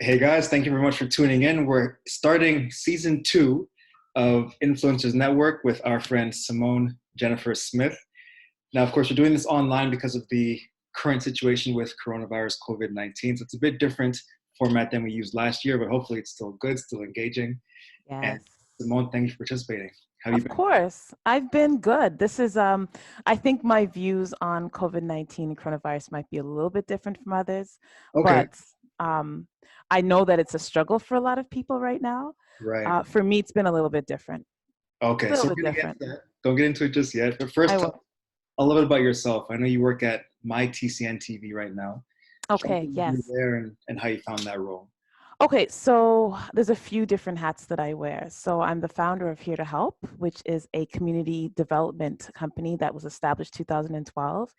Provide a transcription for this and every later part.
Hey guys, thank you very much for tuning in. We're starting season 2 of Influencers Network with our friend Simone Jennifer Smith. Now, of course, we're doing this online because of the current situation with coronavirus COVID-19. So it's a bit different format than we used last year, but hopefully it's still good, still engaging. And Yes. Simone, thank you for participating. How have you Of been? course. I've been good. This is I think my views on COVID-19 and coronavirus might be a little bit different from others, Okay, but um I know that it's a struggle for a lot of people right now. right. For me, it's been a little bit different. Okay, A little so we're bit gonna get different. to that. Don't get into it just yet. But I first, tell will. us a little bit about yourself. I know you work at my TCN TV right now. Tell us Okay, what you do yes. there and how you found that role. Okay, so there's a few different hats that I wear. So I'm the founder of Here to Help, which is a community development company that was established 2012.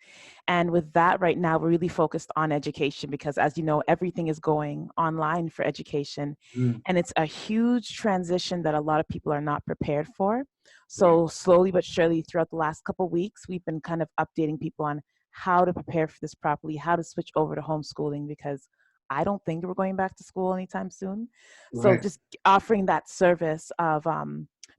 And with that, right now, we're really focused on education because, as you know, everything is going online for education. Mm, And it's a huge transition that a lot of people are not prepared for. right. So slowly but surely, throughout the last couple of weeks, we've been kind of updating people on how to prepare for this properly, how to switch over to homeschooling because I don't think we're going back to school anytime soon. So Right. just offering that service of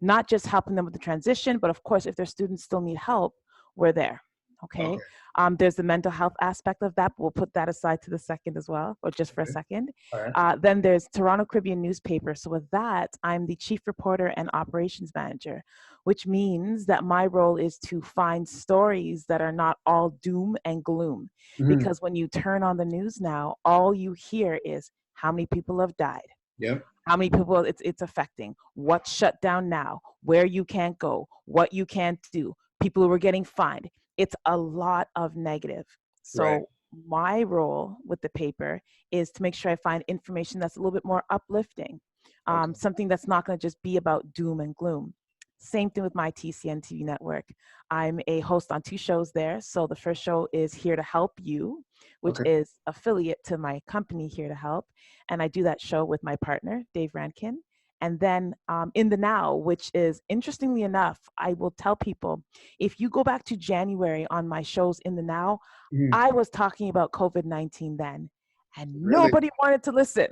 not just helping them with the transition, but of course, if their students still need help, we're there. Okay. Okay. There's the mental health aspect of that, but we'll put that aside to the second as well, or just for a Okay. second. All right. Then there's Toronto Caribbean newspaper. So with that, I'm the chief reporter and operations manager, which means that my role is to find stories that are not all doom and gloom Hmm. because when you turn on the news now, all you hear is how many people have died, Yep. how many people it's affecting, what's shut down now, where you can't go, what you can't do, people who are getting fined. It's a lot of negative. Right. So my role with the paper is to make sure I find information that's a little bit more uplifting, Okay. something that's not going to just be about doom and gloom. Same thing with my TCN TV network. I'm a host on 2 shows there. So the first show is Here to Help You, which Okay. is affiliate to my company Here to Help. And I do that show with my partner, Dave Rankin. And then In the Now, which is interestingly enough, I will tell people if you go back to January on my shows In the Now, Mhm. I was talking about COVID-19 then, and Really? nobody wanted to listen.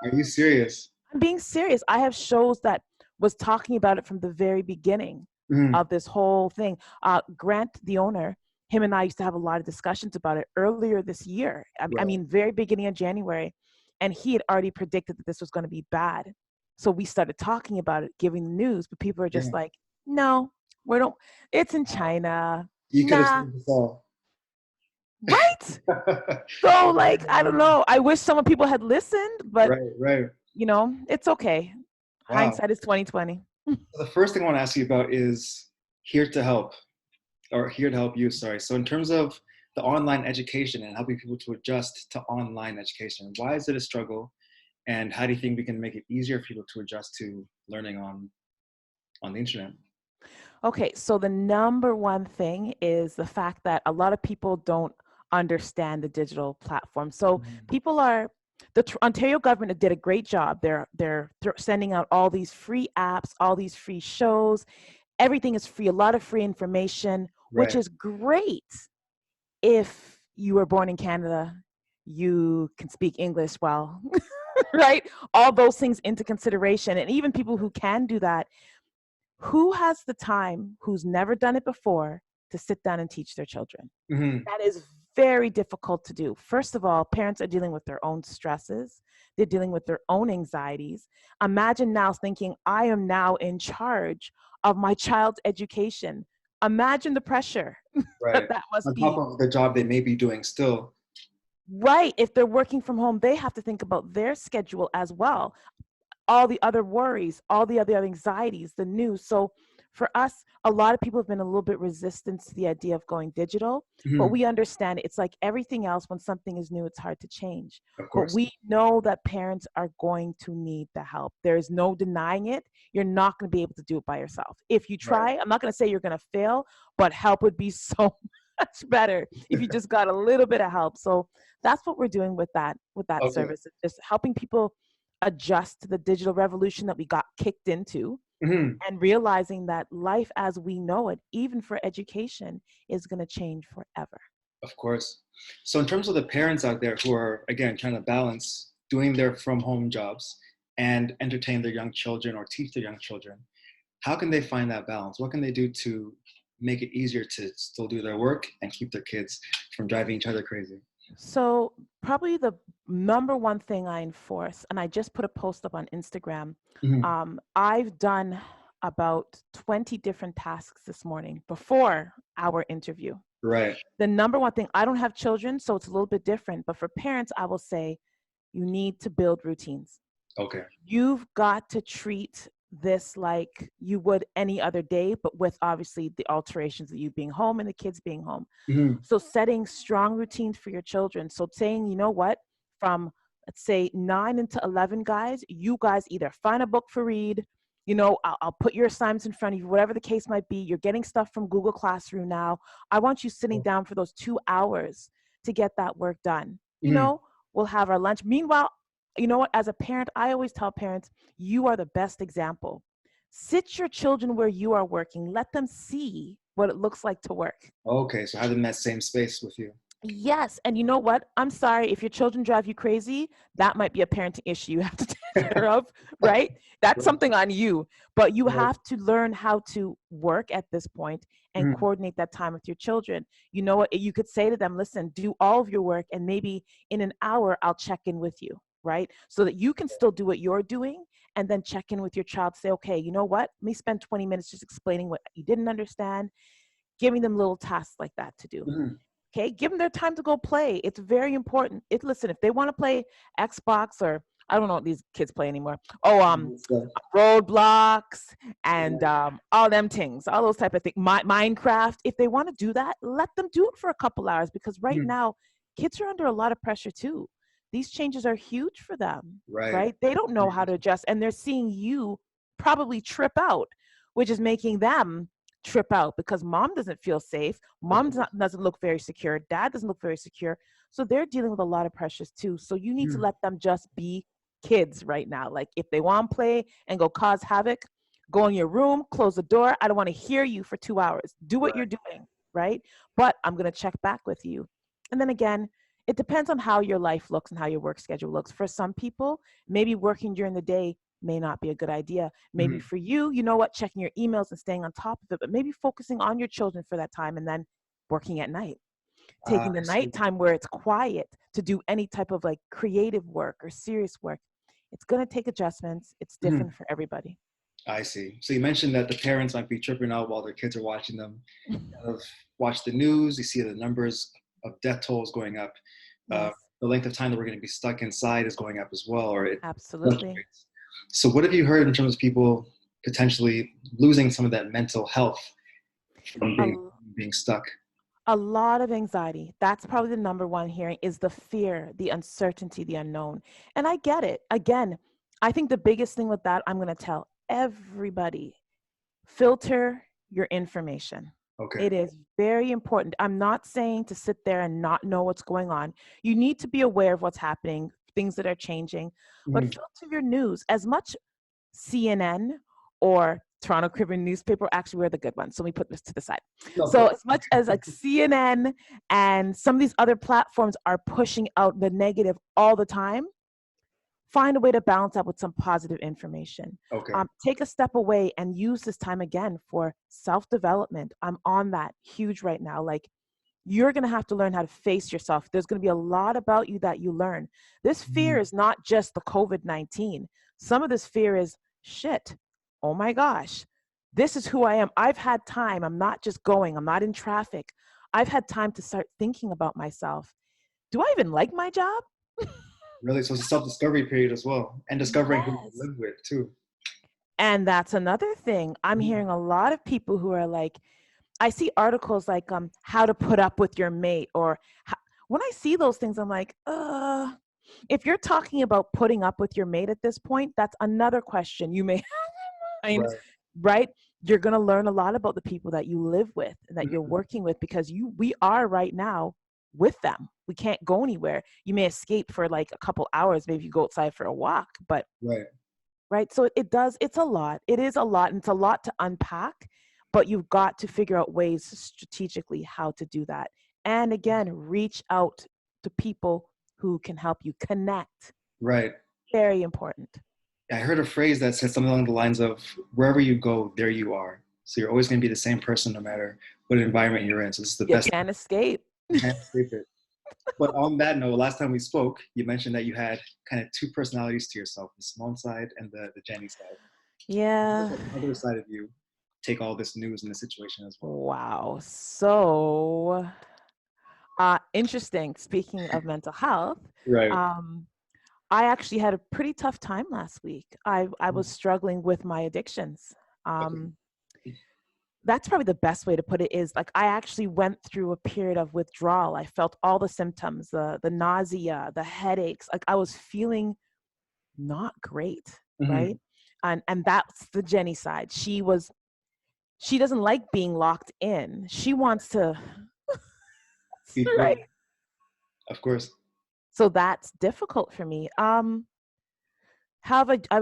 Are you serious? I'm being serious. I have shows that was talking about it from the very beginning Mhm. of this whole thing. Grant, the owner, him and I used to have a lot of discussions about it earlier this year. I Right. mean, very beginning of January, and he had already predicted that this was going to be bad. So we started talking about it, giving the news, but people are Yeah. just like, "No, we don't. It's in Wow. China. You could have Nah, saved us all. right?" So, like, I don't know. I wish some people had listened, but Right. Right. it's okay. Wow. Hindsight is 2020. So the first thing I want to ask you about is here to help, or here to help you. Sorry. So in terms of the online education and helping people to adjust to online education, why is it a struggle, and how do you think we can make it easier for people to adjust to learning on the internet? Okay, so the number one thing is the fact that a lot of people don't understand the digital platform. So Mhm. people are the Ontario government did a great job. They're sending out all these free apps, all these free shows. Everything is free. A lot of free information, which Right. is great if you were born in Canada. You can speak English well, right? All those things into consideration, and even people who can do that, who has the time, who's never done it before, to sit down and teach their children? Hmm. That is very difficult to do. First of all, parents are dealing with their own stresses, they're dealing with their own anxieties. Imagine now thinking, I am now in charge of my child's education. Imagine the pressure that Right. that must On top be. of the job they may be doing still. Right. If they're working from home, they have to think about their schedule as well, all the other worries, all the other anxieties, the news. So for us, a lot of people have been a little bit resistant to the idea of going digital, but Mhm. we understand it's like everything else. When something is new, it's hard to change. Of But course. we know that parents are going to need the help. There is no denying it. You're not going to be able to do it by yourself. If you Right. try, I'm not going to say you're going to fail, but help would be so much better if you just got a little bit of help. So that's what we're doing with that Okay. service. It's just helping people adjust to the digital revolution that we got kicked into Mhm. and realizing that life as we know it, even for education, is going to change forever. Of course. So in terms of the parents out there who are again trying to balance doing their from home jobs and entertain their young children or teach their young children, how can they find that balance? What can they do to make it easier to still do their work and keep their kids from driving each other crazy? So probably the number one thing I enforce, and I just put a post up on Instagram. Mhm. I've done about 20 different tasks this morning before our interview. Right. The number one thing, I don't have children, so it's a little bit different, but for parents, I will say you need to build routines. Okay. You've got to treat this like you would any other day, but with obviously the alterations of you being home and the kids being home. Mhm. So setting strong routines for your children. So saying, you know what, from let's say 9 into 11, guys, you guys either find a book for read, I'll put your assignments in front of you, whatever the case might be. You're getting stuff from Google Classroom now. I want you sitting down for those 2 hours to get that work done. Mhm. We'll have our lunch. Meanwhile, you know what, as a parent, I always tell parents, you are the best example. Sit your children where you are working. Let them see what it looks like to work. Okay, so have them in that same space with you. Yes. And you know what? I'm sorry. If your children drive you crazy, that might be a parenting issue you have to take care of, right? That's Right. something on you. But you Right. have to learn how to work at this point and Mhm. coordinate that time with your children. You know what? You could say to them, listen, do all of your work, and maybe in an hour, I'll check in with you, right? So that you can still do what you're doing and then check in with your child. Say, okay, you know what? Let me spend 20 minutes just explaining what you didn't understand, giving them little tasks like that to do. Mhm. Okay, give them their time to go play. It's very important. Listen, if they want to play Xbox, or I don't know what these kids play anymore. Oh, So, Roadblocks and right. all them things, all those type of things. Minecraft. If they want to do that, let them do it for a couple hours, because right Mhm. now kids are under a lot of pressure too. These changes are huge for them, Right. right? They don't know how to adjust, and they're seeing you probably trip out, which is making them trip out because mom doesn't feel safe. Of Mom course. doesn't look very secure. Dad doesn't look very secure. So they're dealing with a lot of pressures too. So you need to Mhm. let them just be kids right now. Like if they want to play and go cause havoc, go in your room, close the door. I don't want to hear you for 2 hours. Do what you're Right. doing, right? But I'm going to check back with you. And then again, it depends on how your life looks and how your work schedule looks. For some people, maybe working during the day may not be a good idea. Maybe Mhm. for you, you know what, checking your emails and staying on top of it, but maybe focusing on your children for that time and then working at night, taking the I see. nighttime where it's quiet to do any type of like creative work or serious work. It's going to take adjustments. It's Mhm. different for everybody. I see. So you mentioned that the parents might be tripping out while their kids are watching them. Kind of watch the news, you see the numbers of death tolls going up. Uh, Yes, the length of time that we're going to be stuck inside is going up as well, or it absolutely. fluctuates. So what have you heard in terms of people potentially losing some of that mental health from A, being stuck? a lot of anxiety. That's probably the number one hearing, is the fear, the uncertainty, the unknown. And I get it. Again, I think the biggest thing with that, I'm going to tell everybody, filter your information. Okay. It is very important. I'm not saying to sit there and not know what's going on. You need to be aware of what's happening, things that are changing, but Mhm. filter your news. As much CNN or Toronto Tribune newspaper, actually, we're the good ones. So let me put this to the side. No, of So course. as much as like CNN and some of these other platforms are pushing out the negative all the time, find a way to balance that with some positive information. Okay. Take a step away and use this time again for self-development. I'm on that huge right now. Like, you're going to have to learn how to face yourself. There's going to be a lot about you that you learn. This fear Mhm. is not just the COVID-19. Some of this fear is, shit, oh my gosh, this is who I am. I've had time. I'm not just going, I'm not in traffic. I've had time to start thinking about myself. Do I even like my job? Really? So it's a self-discovery period as well, and discovering who you Yes. live with too. And that's another thing. I'm Mhm. hearing a lot of people who are like, I see articles like how to put up with your mate, or when I see those things, I'm like, if you're talking about putting up with your mate at this point, that's another question you may find, Right. right? You're going to learn a lot about the people that you live with and that you're Mhm. working with, because we are right now with them. We can't go anywhere. You may escape for like a couple hours, maybe you go outside for a walk, but Right. right? So it does, it's a lot. It is a lot, and it's a lot to unpack, but you've got to figure out ways strategically how to do that. And again, reach out to people who can help you connect. Right. Very important. I heard a phrase that said something along the lines of wherever you go, there you are. So you're always going to be the same person no matter what environment you're in. So this is the You best. can't escape. You can't escape it. But on that note, last time we spoke, you mentioned that you had kind of two personalities to yourself, the Simone side and the Jenny side. How does Yeah. the other side of you take all this news and the situation as well? Wow. So, interesting. Speaking of mental health, Right. um, I actually had a pretty tough time last week. I was struggling with my addictions. Okay. Um, that's probably the best way to put it is like I actually went through a period of withdrawal. I felt all the symptoms, the nausea, the headaches. Like I was feeling not great, Mm-hmm. right? And that's the Jenny side. She doesn't like being locked in. She wants to, Be right? free. Of course. So that's difficult for me. I've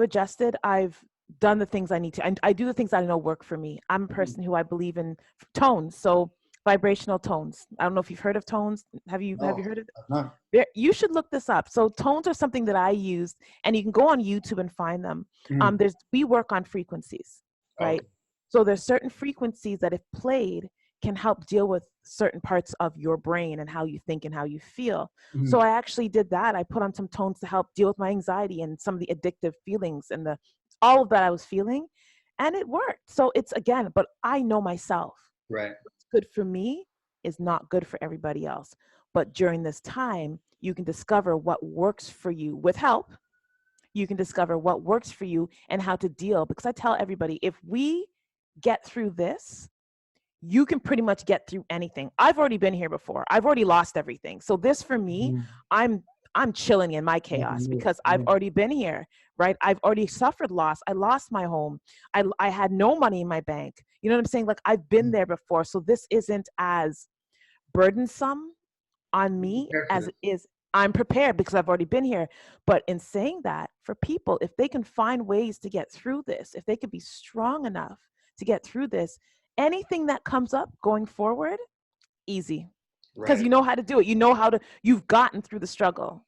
adjusted. I've done the things I need to. I do the things I know work for me. I'm a Mhm. person who I believe in tones. So vibrational tones. I don't know if you've heard of tones. Have you No, heard of it? I'm not. You should look this up. So tones are something that I use, and you can go on YouTube and find them. Mhm. We work on frequencies, right? Okay. So there's certain frequencies that, if played, can help deal with certain parts of your brain and how you think and how you feel. So Mhm. I actually did that. I put on some tones to help deal with my anxiety and some of the addictive feelings and the all of that I was feeling, and it worked. So it's again, but I know myself. Right. What's good for me is not good for everybody else. But during this time, you can discover what works for you with help. You can discover what works for you and how to deal. Because I tell everybody, if we get through this, you can pretty much get through anything. I've already been here before. I've already lost everything. So this for me, Mhm. I'm I'm chilling in my Nothing chaos new. because I've Yeah. already been here, right? I've already suffered loss. I lost my home. I had no money in my bank. You know what I'm saying? Like I've been Mhm. there before. So this isn't as burdensome on Be me prepared for as this. it is. I'm prepared because I've already been here. But in saying that, for people, if they can find ways to get through this, if they could be strong enough to get through this, anything that comes up going forward, easy. Because Right. you know how to do it. You know how to, you've gotten through the struggle.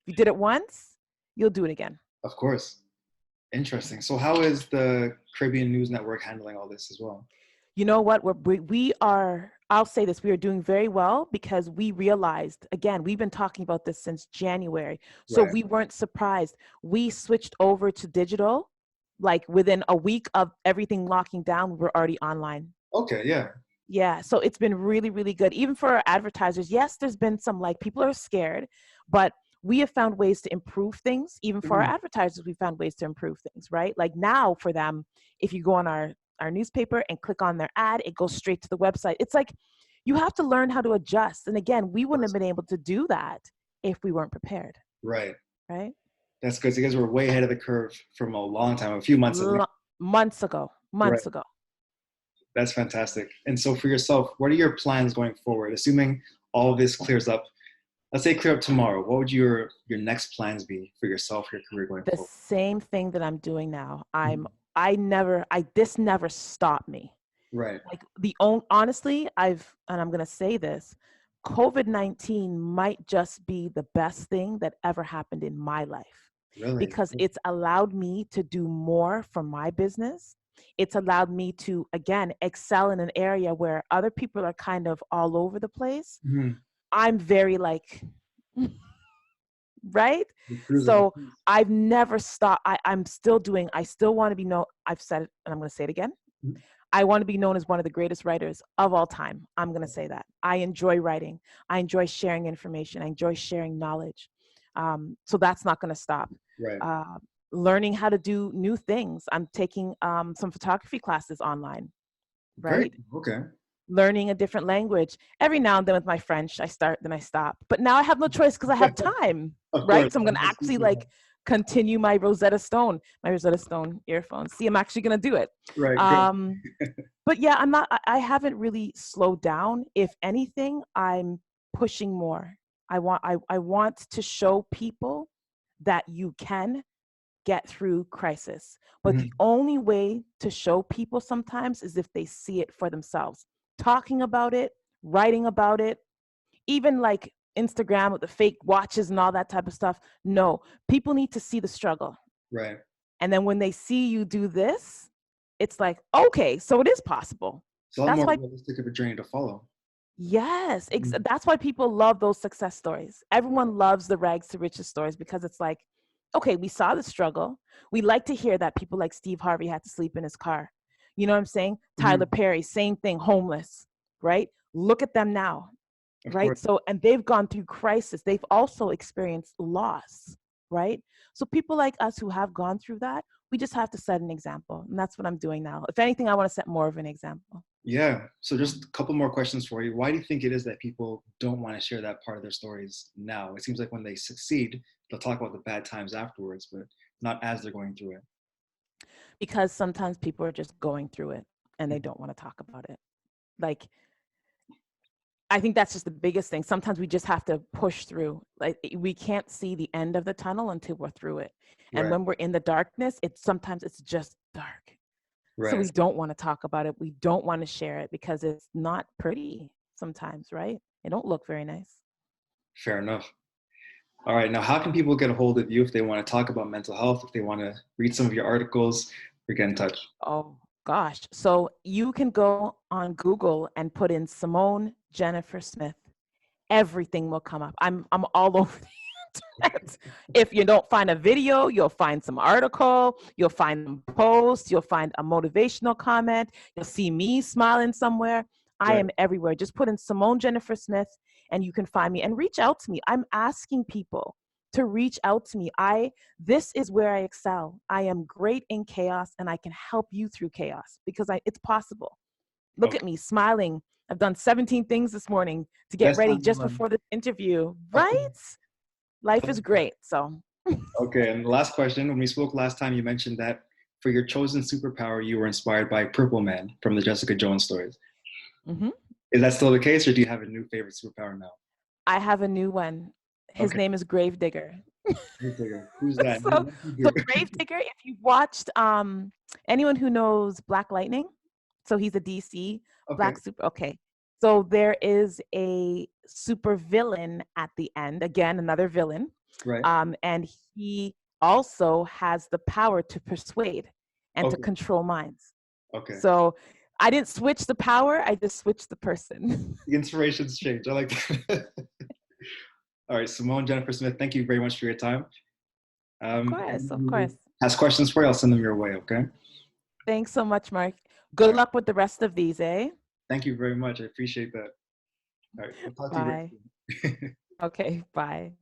If you did it once, you'll do it again. Of course. Interesting. So how is the Caribbean News Network handling all this as well? You know what? We are, I'll say this, we are doing very well because we realized, again, we've been talking about this since January. So Right. we weren't surprised. We switched over to digital, like within a week of everything locking down, we were already online. Okay. Yeah. Yeah, so it's been really, really good. Even for our advertisers, yes, there's been some like people are scared, but we have found ways to improve things. Even for our Mhm. advertisers, we found ways to improve things, right? Like now for them, if you go on our newspaper and click on their ad, it goes straight to the website. It's like you have to learn how to adjust. And again, we Of wouldn't have course. been able to do that if we weren't prepared, Right. right? That's good. So you guys were way ahead of the curve from a long time, a few months at least. L- months ago, Right. months ago. That's fantastic. And so for yourself, what are your plans going forward? Assuming all of this clears up, let's say clear up tomorrow, what would your next plans be for yourself, your career going The forward? same thing that I'm doing now. Mhm. This never stopped me. Right. Like honestly, and I'm gonna say this, COVID-19 might just be the best thing that ever happened in my life Really? because it's allowed me to do more for my business. It's allowed me to, again, excel in an area where other people are kind of all over the place. Mhm. I'm very like, right? The cruising. So I've never stopped. I'm still doing, I still want to be known. I've said it and I'm going to say it again. Mhm. I want to be known as one of the greatest writers of all time. I'm going to say that. I enjoy writing. I enjoy sharing information. I enjoy sharing knowledge. So that's not going to stop. Right. Uh, Learning how to do new things. I'm taking some photography classes online, Very right? cool. Okay. Learning a different language. Every now and then with my French, I start, then I stop. But now I have no choice because I have time, Of right? course. So I'm going to actually like continue my Rosetta Stone earphones. See, I'm actually going to do it. Right. Good. Um, but yeah, I haven't really slowed down. If anything, I'm pushing more. I want to show people that you can get through crisis. But the Mhm. only way to show people sometimes is if they see it for themselves. Talking about it, writing about it, even like Instagram with the fake watches and all that type of stuff. No, people need to see the struggle. Right. And then when they see you do this, it's like, okay, so it is possible. It's a lot That's more why, realistic of a journey to follow. yes, Mm. that's why people love those success stories. Everyone loves the rags to riches stories because it's like, okay, we saw the struggle. We like to hear that people like Steve Harvey had to sleep in his car. You know what I'm saying? Tyler Mhm. Perry, same thing, homeless, right? Look at them now, Of right? course. So, and they've gone through crisis. They've also experienced loss, right? So people like us who have gone through that, we just have to set an example. And that's what I'm doing now. If anything, I want to set more of an example. Yeah. So just a couple more questions for you. Why do you think it is that people don't want to share that part of their stories now? It seems like when they succeed, they'll talk about the bad times afterwards, but not as they're going through it. Because sometimes people are just going through it and they don't want to talk about it. Like, I think that's just the biggest thing. Sometimes we just have to push through. Like, we can't see the end of the tunnel until we're through it. And Right. when we're in the darkness, sometimes it's just dark. So Right. we don't want to talk about it. We don't want to share it because it's not pretty sometimes, right? It don't look very nice. Fair enough. All right. Now, how can people get a hold of you if they want to talk about mental health, if they want to read some of your articles or get in touch? Oh gosh. So you can go on Google and put in Simone Jennifer Smith. Everything will come up. I'm all over the internet. If you don't find a video, you'll find some article, you'll find some posts, you'll find a motivational comment, you'll see me smiling somewhere. I Right. am everywhere. Just put in Simone Jennifer Smith and you can find me and reach out to me. I'm asking people to reach out to me. This is where I excel. I am great in chaos and I can help you through chaos because it's possible. Look Okay. at me smiling. I've done 17 things this morning to get Best ready time to just run. before the interview, right? Life is great. So, Okay. And the last question, when we spoke last time, you mentioned that for your chosen superpower, you were inspired by Purple Man from the Jessica Jones stories. mhm. Is that still the case, or do you have a new favorite superpower now? I have a new one. His Okay. name is Gravedigger. Who's that? so, so Gravedigger, if you've watched anyone who knows Black Lightning, so he's a DC Okay. Black super. Okay, so there is a super villain at the end. Again, another villain, Right. and he also has the power to persuade and to Okay. control minds. Okay. So I didn't switch the power; I just switched the person. The inspirations change. I like that. All right, Simone, Jennifer Smith, thank you very much for your time. Of course, of Who course. has questions for you, I'll send them your way, okay? Thanks so much, Mark. All Good right. luck with the rest of these, eh? Thank you very much. I appreciate that. All right. We'll talk to you very Bye. soon. Okay, bye.